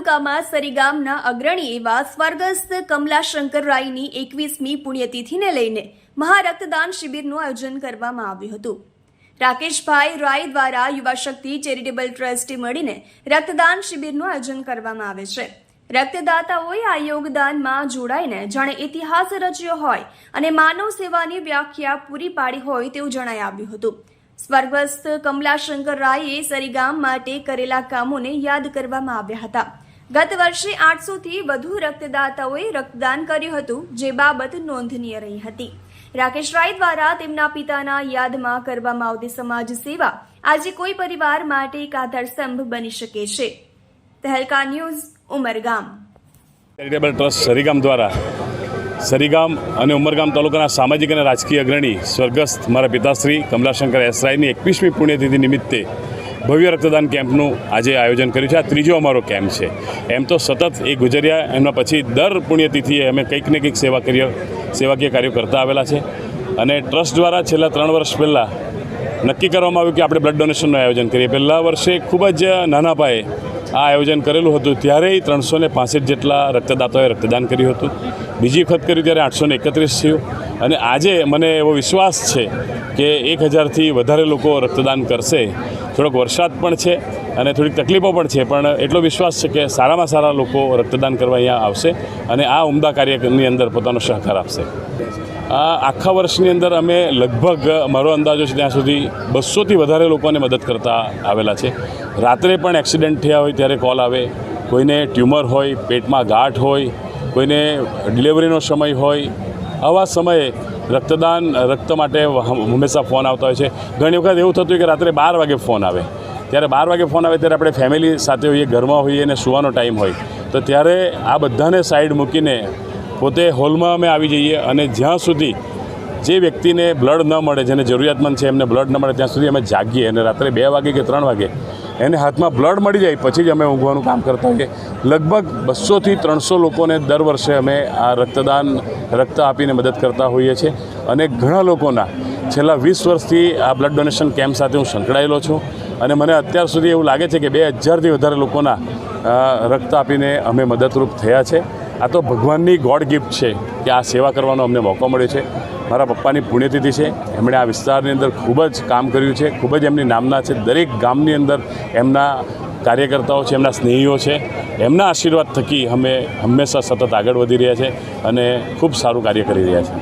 તાલુકામાં સરી ગામના અગ્રણી એવા સ્વર્ગસ્થ કમલાશંકર રાયની 21મી પુણ્યતિથિને લઈને મહારક્તદાન શિબિરનું આયોજન કરવામાં આવ્યું હતું। રાકેશભાઈ રાય દ્વારા યુવા શક્તિ ચેરિટેબલ ટ્રસ્ટે મળીને રક્તદાન શિબિરનું આયોજન કરવામાં આવે છે। રક્તદાતાઓએ આ યોગદાનમાં જોડાઈને જાણે ઇતિહાસ રચ્યો હોય અને માનવ સેવાની વ્યાખ્યા પૂરી પાડી હોય તેવું જણાઈ આવ્યું હતું। સ્વર્ગસ્થ કમલાશંકર રાયે સરીગામ માટે કરેલા કામોને યાદ કરવામાં આવ્યા હતા। ગત વર્ષે 800થી વધુ રક્તદાતાઓએ રક્તદાન કર્યું હતું, જે બાબત નોંધનીય રહી હતી। રાકેશ રાય દ્વારા તેમના પિતાના યાદમાં કરવામાં આવતી સમાજ સેવા આજે કોઈ પરિવાર માટે એક આધારસ્તંભ બની શકે છે। Tehelka news, Umargam. Charitable trust Sarigam દ્વારા સરીગામ અને ઉમરગામ તાલુકાના સામાજિક અને રાજકીય અગ્રણી સ્વર્ગસ્થ મારા પિતાશ્રી કમલાશંકર એસ રાયની 21મી પુણ્યતિથિ નિમિત્તે ભવ્ય રક્તદાન કેમ્પનું આજે આયોજન કર્યું છે। આ ત્રીજો અમારો કેમ્પ છે। એમ તો સતત એ ગુજર્યા, એમના પછી દર પુણ્યતિથિએ અમે કંઈક ને કંઈક સેવાકીય કાર્યો કરતા આવેલા છે અને ટ્રસ્ટ દ્વારા છેલ્લા 3 વર્ષ પહેલાં નક્કી કરવામાં આવ્યું કે આપણે બ્લડ ડોનેશનનું આયોજન કરીએ। પહેલા વર્ષે ખૂબ જ નાના પાયે આ આયોજન કરેલું હતું, ત્યારે 365 જેટલા રક્તદાતાઓએ રક્તદાન કર્યું હતું। બીજી વખત કર્યું ત્યારે 831 થયું અને આજે મને એવો વિશ્વાસ છે કે 1000થી વધારે લોકો રક્તદાન કરશે। થોડોક વરસાદ પણ છે અને થોડીક તકલીફો પણ છે, પણ એટલો વિશ્વાસ છે કે સારામાં સારા લોકો રક્તદાન કરવા અહીંયા આવશે અને આ ઉમદા કાર્યની અંદર પોતાનો સહકાર આપશે। આ આખા વર્ષની અંદર અમે લગભગ, મારો અંદાજો છે ત્યાં સુધી 200થી વધારે લોકોને મદદ કરતા આવેલા છે। રાત્રે પણ એક્સિડન્ટ થયા હોય ત્યારે કોલ આવે, કોઈને ટ્યુમર હોય, પેટમાં ગાંઠ હોય, કોઈને ડિલિવરીનો સમય હોય, આવા સમયે રક્ત માટે હંમેશા ફોન આવતા હોય છે। ઘણી વખત એવું થતું હોય કે રાત્રે 12 વાગે ફોન આવે, ત્યારે 12 વાગે ફોન આવે ત્યારે આપણે ફેમિલી સાથે હોઈએ, ઘરમાં હોઈએ અને સુવાનો ટાઈમ હોય, તો ત્યારે આ બધાને સાઈડ મૂકીને પોતે હોલમાં અમે આવી જઈએ અને જ્યાં સુધી જે વ્યક્તિને બ્લડ ન મળે, જેને જરૂરિયાતમંદ છે એમને બ્લડ ન મળે ત્યાં સુધી અમે જાગીએ અને રાત્રે 2 વાગે કે 3 વાગે એને હાથમાં બ્લડ મળી જાય પછી જ અમે ઊંઘવાનું કામ કરતા હોઈએ। લગભગ 200થી 300 લોકોને દર વર્ષે અમે આ રક્ત આપીને મદદ કરતા હોઈએ છીએ અને ઘણા લોકોના છેલ્લા 20 વર્ષથી આ બ્લડ ડોનેશન કેમ્પ સાથે હું સંકળાયેલો છું અને મને અત્યાર સુધી એવું લાગે છે કે 2000થી વધારે લોકોના રક્ત આપીને અમે મદદરૂપ થયા છે। આ તો ભગવાનની ગોડ ગિફ્ટ છે કે આ સેવા કરવાનો અમને મોકો મળ્યો છે। મારા પપ્પાની પુણ્યતિથિ છે, એમણે આ વિસ્તારની અંદર ખૂબ જ કામ કર્યું છે, ખૂબ જ એમની નામના છે। દરેક ગામની અંદર એમના કાર્યકર્તાઓ છે, એમના સ્નેહીઓ છે, એમના આશીર્વાદ થકી અમે હંમેશા સતત આગળ વધી રહ્યા છે અને ખૂબ સારું કાર્ય કરી રહ્યા છે।